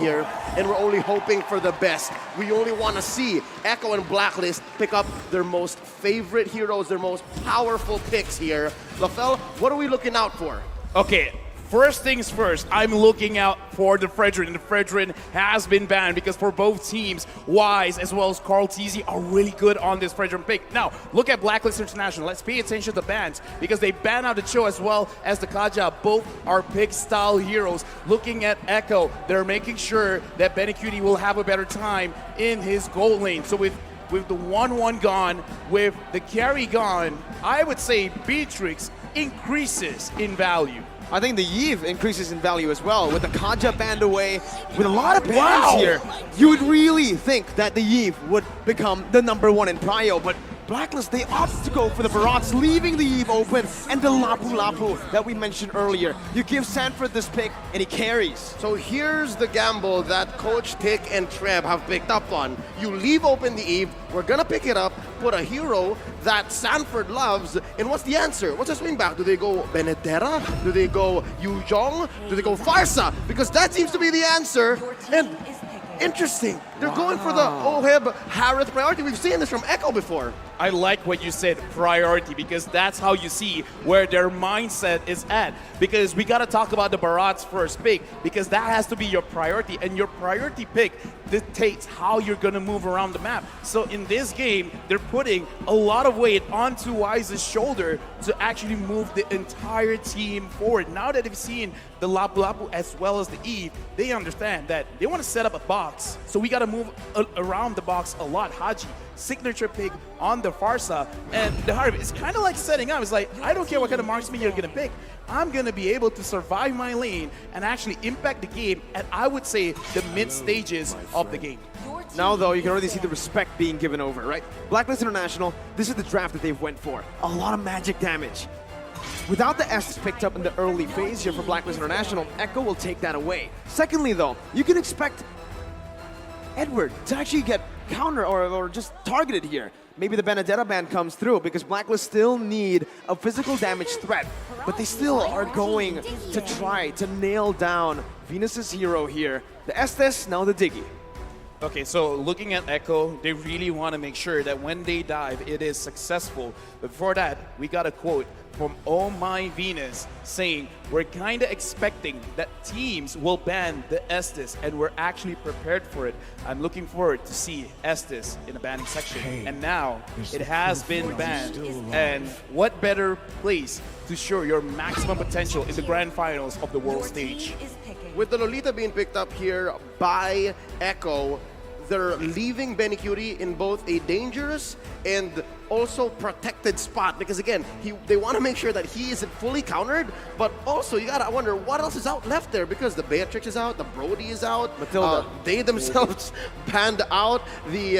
here, and we're only hoping for the best. We only want to see Echo and Blacklist pick up their most favorite heroes, their most powerful picks here. LaFell, what are we looking out for? Okay, first things first, I'm looking out for the Fredrin. The Fredrin has been banned because for both teams, Wais as well as Carl TZ are really good on this Fredrin pick. Now, look at Blacklist International. Let's pay attention to the bans because they ban out the Cho as well as the Kaja. Both are pick style heroes. Looking at Echo, they're making sure that Benecutie will have a better time in his gold lane. So with the 1-1 gone, with the carry gone, I would say Beatrix increases in value. I think the Eve increases in value as well. With the Kaja banned away, with a lot of bans here, you would really think that the Eve would become the #1 in prio, but Blacklist, they opt to go for the Barats, leaving the Eve open, and the Lapu Lapu that we mentioned earlier. You give Sanford this pick, and he carries. So here's the gamble that Coach Tick and Treb have picked up on. You leave open the Eve, we're gonna pick it up, put a hero that Sanford loves, and what's the answer? What's the swing back? Do they go Benedetta? Do they go Yu Zhong? Do they go Farsa? Because that seems to be the answer. And interesting, they're going for the Oheb Harith priority. We've seen this from Echo before. I like what you said, priority, because that's how you see where their mindset is at. Because we got to talk about the Barat's first pick, because that has to be your priority, and your priority pick dictates how you're going to move around the map. So in this game, they're putting a lot of weight onto Wise's shoulder to actually move the entire team forward. Now that they've seen the Lapu Lapu as well as the Eve, they understand that they want to set up a box. So we got to move around the box a lot. Haji, signature pick on the Farsa, and the Harvey, it's kind of like setting up. It's like, I don't care what kind of marksman you're going to pick. I'm going to be able to survive my lane and actually impact the game at, I would say, the mid stages of the game. Now, though, you can already see the respect being given over, right? Blacklist International, this is the draft that they've went for. A lot of magic damage. Without the S picked up in the early phase here for Blacklist International, Echo will take that away. Secondly, though, you can expect Edward to actually get counter or just targeted here. Maybe the Benedetta ban comes through because Blacklist still need a physical damage threat, but they still are going to try to nail down Venus's hero here. The Estes, now the Diggy. Okay, so looking at Echo, they really want to make sure that when they dive, it is successful. But before that, we got a quote from Oh My Venus saying, we're kind of expecting that teams will ban the Estes, and we're actually prepared for it. I'm looking forward to see Estes in the banning section. And now, it has been banned. And what better place to show your maximum potential in the grand finals of the world stage? With the Lolita being picked up here by Echo, they're leaving Benecutie in both a dangerous and also protected spot because, again, they want to make sure that he isn't fully countered, but also you gotta wonder what else is out left there because the Beatrix is out, the Brody is out, Matilda. they themselves panned out the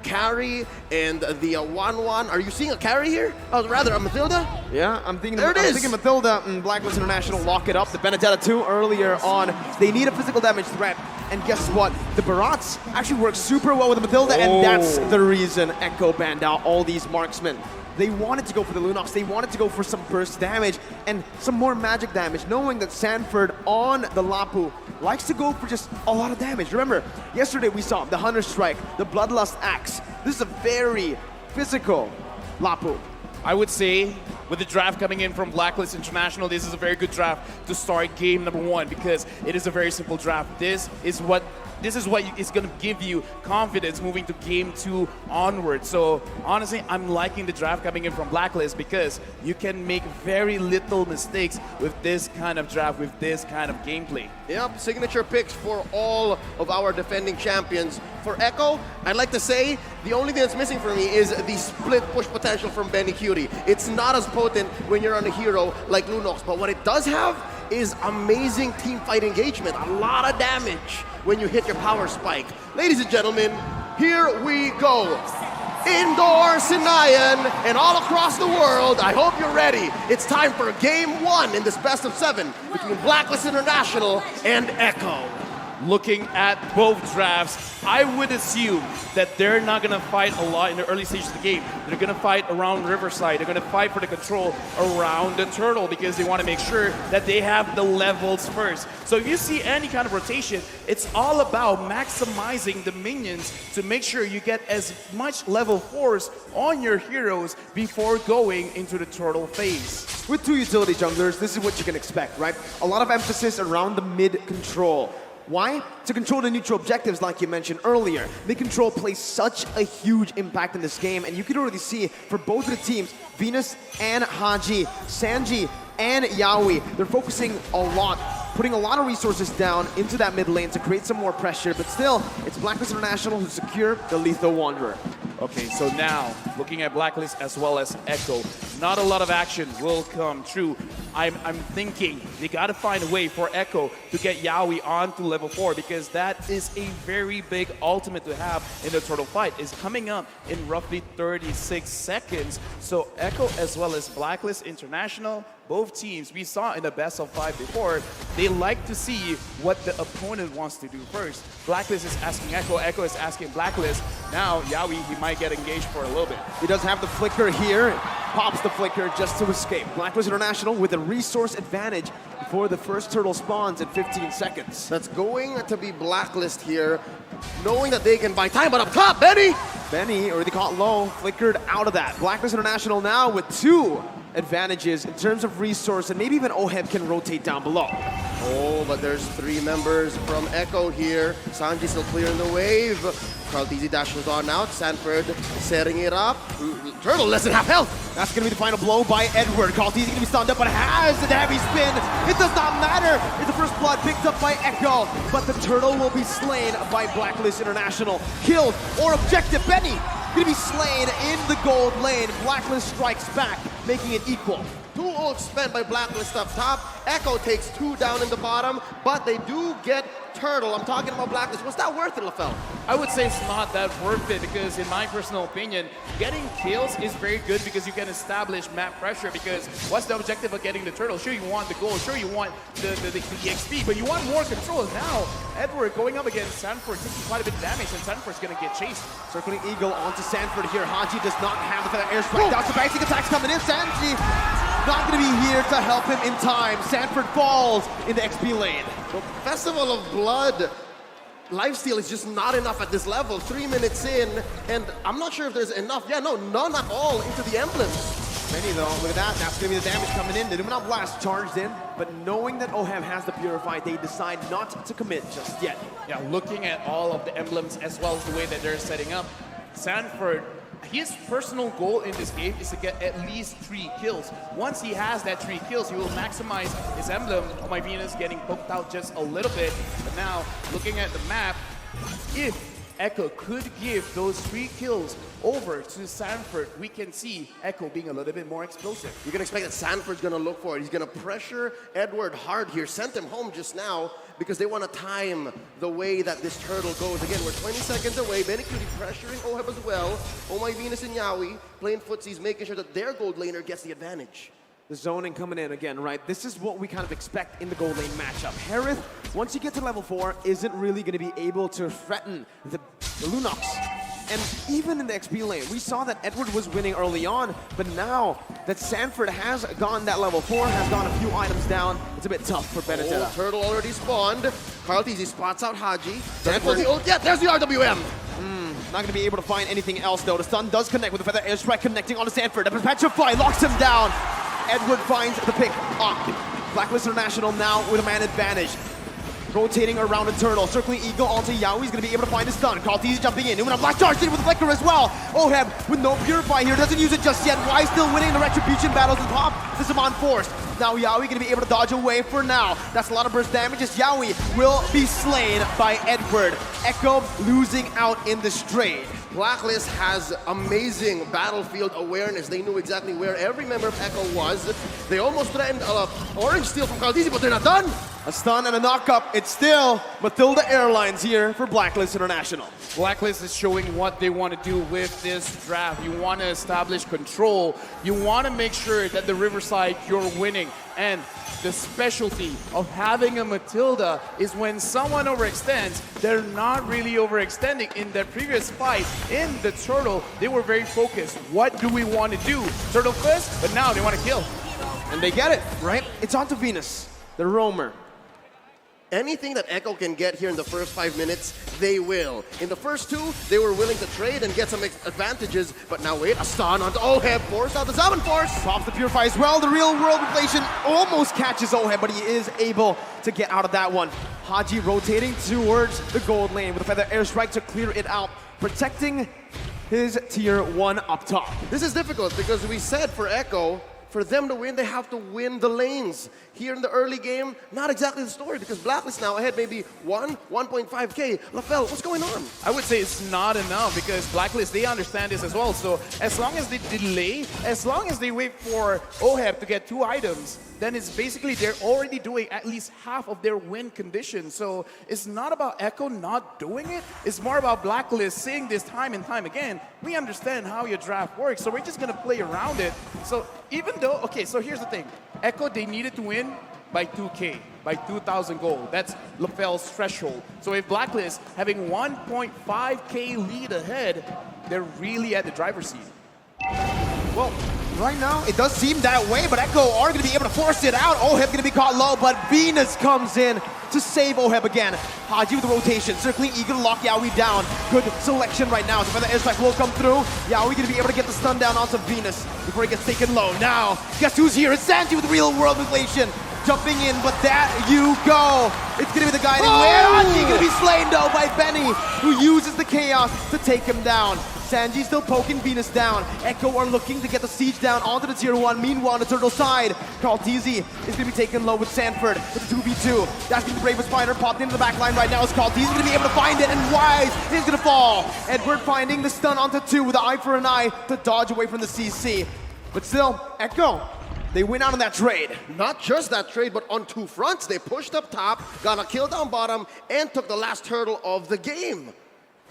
carry and the 1-1. Are you seeing a carry here? Oh, rather a Matilda? Yeah, I'm thinking There Matilda and Blacklist International lock it up. The Benedetta 2 earlier on. They need a physical damage threat. And guess what? The Barats actually work super well with the Matilda, and that's the reason Echo banned out all these marksmen. They wanted to go for the Lunox, they wanted to go for some burst damage and some more magic damage, knowing that Sanford on the Lapu likes to go for just a lot of damage. Remember, yesterday we saw the Hunter Strike, the Bloodlust Axe. This is a very physical Lapu. I would say, with the draft coming in from Blacklist International, this is a very good draft to start game #1 because it is a very simple draft. This is what is going to give you confidence moving to game 2 onward. So honestly, I'm liking the draft coming in from Blacklist because you can make very little mistakes with this kind of draft, with this kind of gameplay. Yep, signature picks for all of our defending champions. For Echo, I'd like to say the only thing that's missing for me is the split push potential from Benecutie. It's not as potent when you're on a hero like Lunox, but what it does have is amazing team fight engagement, a lot of damage when you hit your power spike. Ladies and gentlemen, here we go. Indoor Sinayan and all across the world, I hope you're ready. It's time for game 1 in this best of 7 between Blacklist International and Echo. looking at both drafts, I would assume that they're not going to fight a lot in the early stages of the game. They're going to fight around Riverside. They're going to fight for the control around the turtle because they want to make sure that they have the levels first. So if you see any kind of rotation, it's all about maximizing the minions to make sure you get as much level 4s on your heroes before going into the turtle phase. With 2 utility junglers, this is what you can expect, right? A lot of emphasis around the mid control. Why? To control the neutral objectives like you mentioned earlier. Mid control plays such a huge impact in this game, and you can already see for both of the teams, Venus and Haji, Sanji and Yaoi, they're focusing a lot, putting a lot of resources down into that mid lane to create some more pressure, but still, it's Blacklist International who secure the Lethal Wanderer. Okay, so now, looking at Blacklist as well as Echo, not a lot of action will come true. I'm thinking they gotta find a way for Echo to get Yaoi onto level 4 because that is a very big ultimate to have in the turtle fight. It's coming up in roughly 36 seconds. So Echo as well as Blacklist International, both teams, we saw in the best of 5 before, they like to see what the opponent wants to do first. Blacklist is asking Echo, Echo is asking Blacklist. Now Yaoi, he might get engaged for a little bit. He does have the flicker here, pops the flicker just to escape. Blacklist International with a resource advantage before the first turtle spawns in 15 seconds. That's going to be Blacklist here, knowing that they can buy time, but up top, Benny! Benny, already caught low, flickered out of that. Blacklist International now with 2 advantages in terms of resource, and maybe even Oheb can rotate down below. Oh, but there's 3 members from Echo here. Sanji still clearing the wave. Carlteasy dashes on out. Sanford setting it up. Turtle less than half health. That's going to be the final blow by Edward. Carlteasy going to be stunned up, but has the heavy spin. It does not matter. It's the first blood picked up by Echo, but the turtle will be slain by Blacklist International. Killed or objective. Benny going to be slain in the gold lane. Blacklist strikes back, making it equal. 2 ults spent by Blacklist up top. Echo takes 2 down in the bottom, but they do get Turtle. I'm talking about Blacklist. Was that worth it, LaFell? I would say it's not that worth it because in my personal opinion, getting kills is very good because you can establish map pressure because what's the objective of getting the turtle? Sure, you want the goal, sure you want the XP, but you want more control. Now, Edward going up against Sanford taking quite a bit of damage and Sanford's going to get chased. Circling Eagle onto Sanford here. Haji does not have the airstrike. Down to basic attacks coming in. Sanji not going to be here to help him in time. Sanford falls in the XP lane. The Festival of Blood lifesteal is just not enough at this level. 3 minutes in, and I'm not sure if there's enough. Yeah, no, none at all into the emblems. Many though, look at that. That's going to be the damage coming in. The Luminant Blast charged in, but knowing that Oheb has the Purify, they decide not to commit just yet. Yeah, looking at all of the emblems as well as the way that they're setting up, Sanford, his personal goal in this game is to get at least 3 kills. Once he has that 3 kills, he will maximize his emblem. Oh, my Venus getting poked out just a little bit. But now, looking at the map, if Echo could give those 3 kills over to Sanford, we can see Echo being a little bit more explosive. You can expect that Sanford's going to look for it. He's going to pressure Edward hard here. Sent him home just now because they want to time the way that this turtle goes. Again, we're 20 seconds away. Benny Cutie pressuring Oheb as well. Oh My Venus and Yaoi playing footsies, making sure that their gold laner gets the advantage. The zoning coming in again, right? This is what we kind of expect in the gold lane matchup. Harith, once you get to level 4, isn't really going to be able to threaten the Lunox. And even in the XP lane, we saw that Edward was winning early on, but now that Sanford has gone that level 4, has gone a few items down, it's a bit tough for Benedetta. Oh, turtle already spawned. Carlteasy spots out Haji. Yeah, there's the RWM. Not going to be able to find anything else though. The stun does connect with the Feather Airstrike connecting onto Sanford. The Petrify locks him down. Edward finds the pick up. Blacklist International now with a man advantage. Rotating around the turtle, circling Eagle onto Yaoi. He's going to be able to find his stun. Carlteasy jumping in. Numenor Black charged in with the Flicker as well. Oheb with no Purify here, doesn't use it just yet. Wais still winning the Retribution battles at the top. This is on forced. Now Yaoi going to be able to dodge away for now. That's a lot of burst damage as Yaoi will be slain by Edward. Echo losing out in the straight. Blacklist has amazing battlefield awareness. They knew exactly where every member of Echo was. They almost threatened orange steal from Carlteasy, but they're not done. A stun and a knock-up. It's still Matilda Airlines here for Blacklist International. Blacklist is showing what they want to do with this draft. You want to establish control. You want to make sure that the Riverside, you're winning. And the specialty of having a Matilda is when someone overextends, they're not really overextending. In their previous fight in the Turtle, they were very focused. What do we want to do? Turtle first, but now they want to kill. And they get it, right? It's on to Venus, the roamer. Anything that Echo can get here in the first 5 minutes, they will. In the first 2, they were willing to trade and get some advantages, but now wait, a stun onto Oheb, force out the Summon Force! Pops the Purify as well. The real world inflation almost catches Oheb, but he is able to get out of that one. Haji rotating towards the gold lane with a Feather Airstrike to clear it out, protecting his tier 1 up top. This is difficult because we said for Echo, for them to win, they have to win the lanes. Here in the early game, not exactly the story because Blacklist now ahead maybe 1.5k. LaFell, what's going on? I would say it's not enough because Blacklist, they understand this as well. So as long as they delay, as long as they wait for Oheb to get 2 items, then it's basically they're already doing at least half of their win condition. So it's not about Echo not doing it. It's more about Blacklist saying this time and time again, we understand how your draft works, so we're just going to play around it. So even though, okay, so here's the thing. Echo, they needed to win by 2K, by 2,000 gold. That's LaFell's threshold. So if Blacklist having 1.5K lead ahead, they're really at the driver's seat. Well, right now, it does seem that way, but Echo are going to be able to force it out. Oheb going to be caught low, but Venus comes in to save Oheb again. Haji with the rotation, circling, eager to lock Yaoi down. Good selection right now. So the airstrike will come through. Yaoi going to be able to get the stun down onto Venus before he gets taken low. Now, guess who's here? It's Sanji with real world inflation. Jumping in, but that you go. It's going to be the guiding way. Haji going to be slain though by Benny, who uses the chaos to take him down. Sanji still poking Venus down. Echo are looking to get the siege down onto the tier 1. Meanwhile, on the Turtle side, Carl TZ is going to be taken low with Sanford with the 2v2. That's going to be the bravest fighter popped into the back line right now. As Carl TZ is going to be able to find it, and Wais is going to fall. Edward finding the stun onto 2 with the eye for an eye to dodge away from the CC. But still, Echo, they win out on that trade. Not just that trade, but on 2 fronts. They pushed up top, got a kill down bottom, and took the last hurdle of the game.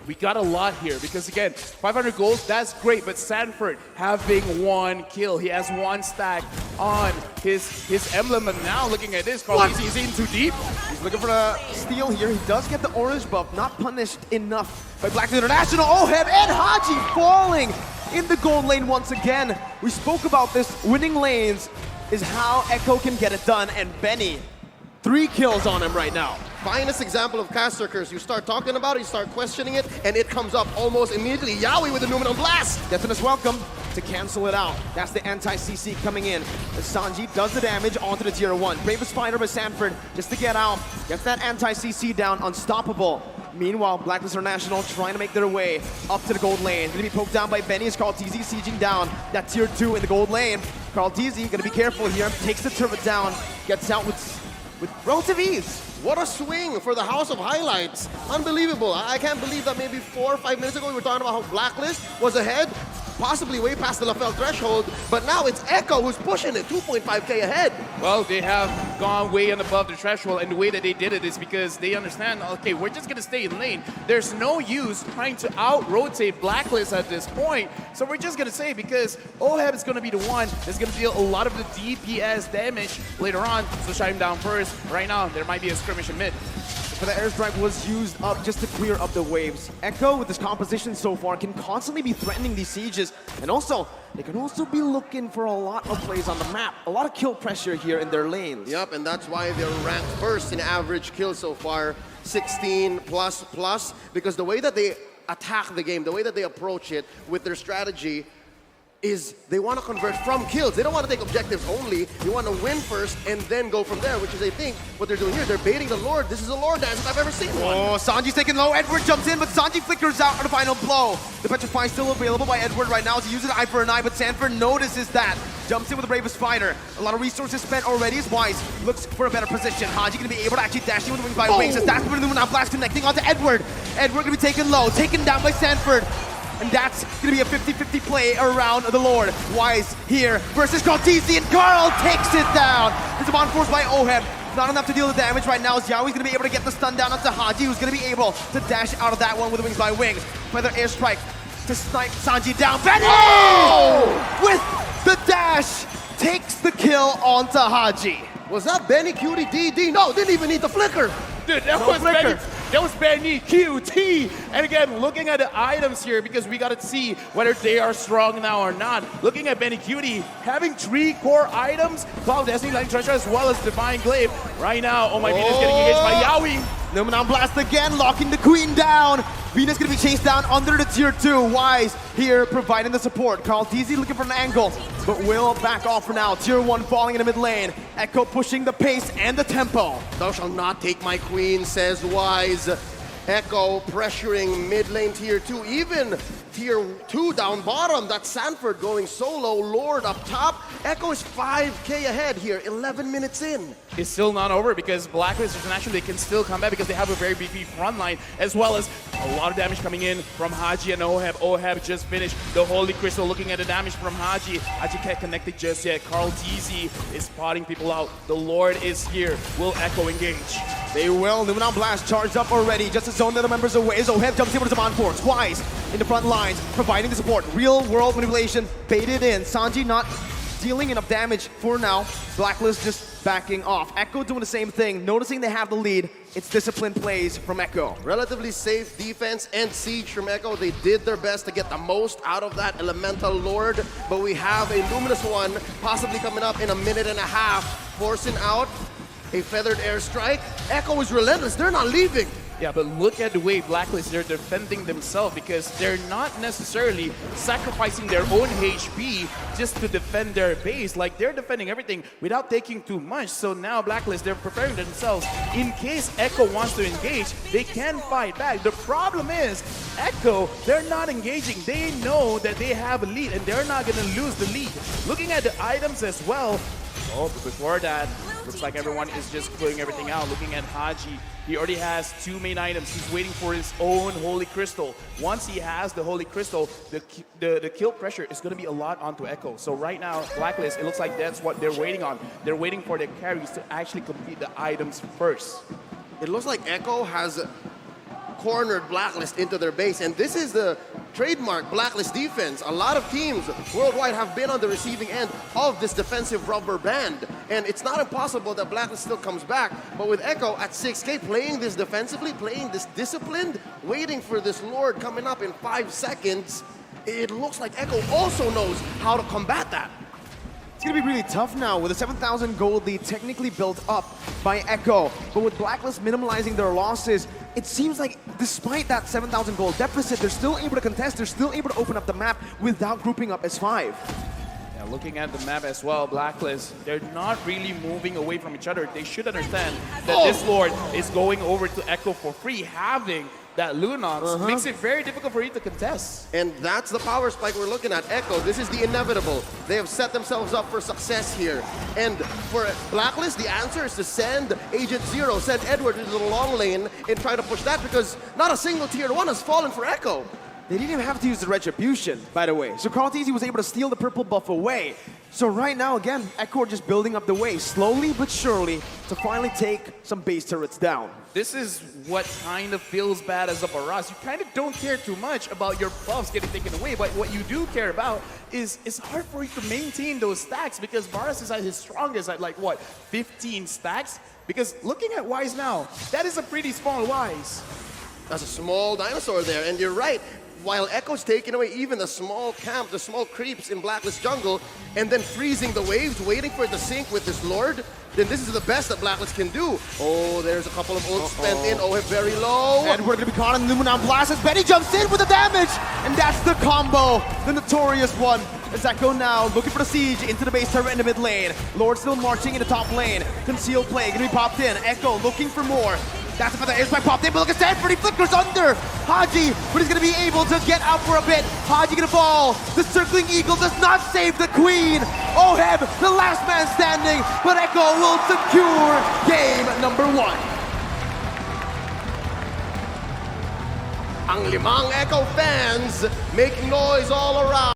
We got a lot here because again, 500 gold, that's great, but Sanford having 1 kill. He has 1 stack on his emblem, and now looking at this, Carl, he's in too deep. He's looking for a steal here. He does get the orange buff, not punished enough by Blacklist International. Oheb and Haji falling in the gold lane once again. We spoke about this. Winning lanes is how Echo can get it done, and Benny, 3 kills on him right now. Finest example of caster curse. You start talking about it, you start questioning it, and it comes up almost immediately. Yaoi with the Numenal Blast! Definitely welcome to cancel it out. That's the anti-CC coming in. As Sanji does the damage onto the tier 1. Bravest fighter by Sanford just to get out. Gets that anti-CC down, unstoppable. Meanwhile, Blacklist International trying to make their way up to the gold lane. Gonna be poked down by Benny as Carl TZ sieging down that tier 2 in the gold lane. Carl TZ gonna be careful here. Takes the turret down. Gets out with relative ease. What a swing for the House of Highlights. Unbelievable. I can't believe that maybe 4 or 5 minutes ago we were talking about how Blacklist was ahead, possibly way past the LaFell threshold, but now it's Echo who's pushing it, 2.5k ahead. Well, they have gone way and above the threshold, and the way that they did it is because they understand, okay, we're just gonna stay in lane. There's no use trying to out-rotate Blacklist at this point, so we're just gonna say because Oheb is gonna be the one that's gonna deal a lot of the DPS damage later on, so shut him down first. Right now, there might be a skirmish in mid. For the airstrike was used up just to clear up the waves. Echo, with his composition so far, can constantly be threatening these sieges. And also, they can also be looking for a lot of plays on the map. A lot of kill pressure here in their lanes. Yep, and that's why they're ranked first in average kills so far, 16 plus, because the way that they attack the game, the way that they approach it with their strategy is they want to convert from kills. They don't want to take objectives only. They want to win first and then go from there, which is, I think, what they're doing here. They're baiting the Lord. This is a Lord dance if I've ever seen one. Oh, Sanji's taken low. Edward jumps in, but Sanji flickers out on the final blow. The Petrify still available by Edward right now as he uses eye for an eye, but Sanford notices that. Jumps in with the bravest fighter. A lot of resources spent already as Wais looks for a better position. Haji gonna be able to actually dash in with the wings by Wings as that's the Numenal Blast connecting onto Edward. Edward gonna be taken low, taken down by Sanford. And that's going to be a 50-50 play around the Lord. Wais here versus Carl TZ, and Carl takes it down. There's a bond force by Oheb. Not enough to deal the damage right now. Yaoi's going to be able to get the stun down onto Haji, who's going to be able to dash out of that one with the wings by Wings. Feather airstrike to snipe Sanji down. Benny! With the dash, takes the kill onto Haji. Was that Benny Cutie DD? No, didn't even need the flicker. Dude, that was Benny QT. And again, looking at the items here, because we got to see whether they are strong now or not. Looking at Benny Cutie, having 3 core items, Cloud Destiny, Lightning Treasure, as well as Divine Glaive. Right now, oh my Venus getting engaged by Yaoi. Numenon Blast again, locking the Queen down. Venus gonna be chased down under the tier 2. Wais here providing the support. Carl DZ looking for an angle, but will back off for now. Tier 1 falling in the mid lane. Echo pushing the pace and the tempo. Thou shalt not take my queen, says Wais. Echo pressuring mid lane tier 2, even tier 2 down bottom. That's Sanford going solo, Lord up top. Echo is 5k ahead here, 11 minutes in. It's still not over because Blacklist International, they can still come back because they have a very beefy front line, as well as a lot of damage coming in from Haji and Oheb. Oheb just finished the Holy Crystal. Looking at the damage from Haji. Haji can't connect it just yet. Carl DZ is spotting people out. The Lord is here. Will Echo engage? They will. Numenon Blast charged up already. Just to zone the members away. Oheb jumps in with his on force. Wais in the front lines, providing the support. Real world manipulation, baited in. Sanji not dealing enough damage for now. Blacklist just backing off. Echo doing the same thing. Noticing they have the lead. It's disciplined plays from Echo. Relatively safe defense and siege from Echo. They did their best to get the most out of that Elemental Lord, but we have a Luminous one possibly coming up in a minute and a half, forcing out a feathered airstrike. Echo is relentless. They're not leaving. Yeah, but look at the way Blacklist, they're defending themselves because they're not necessarily sacrificing their own HP just to defend their base. Like, they're defending everything without taking too much. So now Blacklist, they're preparing themselves. In case Echo wants to engage, they can fight back. The problem is, Echo, they're not engaging. They know that they have a lead and they're not going to lose the lead. Looking at the items as well, oh, but before that, looks like everyone is just putting everything out. Looking at Haji, he already has 2 main items. He's waiting for his own Holy Crystal. Once he has the Holy Crystal, the kill pressure is going to be a lot onto Echo. So right now, Blacklist, it looks like that's what they're waiting on. They're waiting for their carries to actually complete the items first. It looks like Echo has cornered Blacklist into their base, and this is the trademark Blacklist defense. A lot of teams worldwide have been on the receiving end of this defensive rubber band, and it's not impossible that Blacklist still comes back, but with Echo at 6k playing this defensively, playing this disciplined, waiting for this Lord coming up in 5 seconds, it looks like Echo also knows how to combat that. It's going to be really tough now with a 7,000 gold lead technically built up by Echo. But with Blacklist minimalizing their losses, it seems like despite that 7,000 gold deficit, they're still able to contest, they're still able to open up the map without grouping up as 5. Yeah, looking at the map as well, Blacklist, they're not really moving away from each other. They should understand that this Lord is going over to Echo for free. Having that Lunox makes it very difficult for you to contest. And that's the power spike we're looking at. Echo, this is the inevitable. They have set themselves up for success here. And for Blacklist, the answer is to send Agent Zero, send Edward into the long lane and try to push that, because not a single tier 1 has fallen for Echo. They didn't even have to use the Retribution, by the way. So Carl TZ was able to steal the purple buff away. So right now, again, Echo are just building up the way, slowly but surely, to finally take some base turrets down. This is what kind of feels bad as a Baras. You kind of don't care too much about your buffs getting taken away, but what you do care about is it's hard for you to maintain those stacks, because Baras is at his strongest at, like, what, 15 stacks? Because looking at Wais now, that is a pretty small Wais. That's a small dinosaur there, and you're right. While Echo's taking away even the small camp, the small creeps in Blacklist jungle, and then freezing the waves, waiting for it to sink with this Lord, then this is the best that Blacklist can do. Oh, there's a couple of ults spent in. Oh, very low. And we're going to be caught on the Numenon Blast as Benny jumps in with the damage. And that's the combo, the notorious one. As Echo now looking for the siege into the base turret in the mid lane. Lord still marching in the top lane. Concealed play, going to be popped in. Echo looking for more. That's the airstrike popped in, but look at Sanford, he flickers under Haji, but he's gonna be able to get out for a bit. Haji gonna fall. The circling eagle does not save the queen. Oheb, the last man standing, but Echo will secure game number 1. Ang limang Echo fans making noise all around.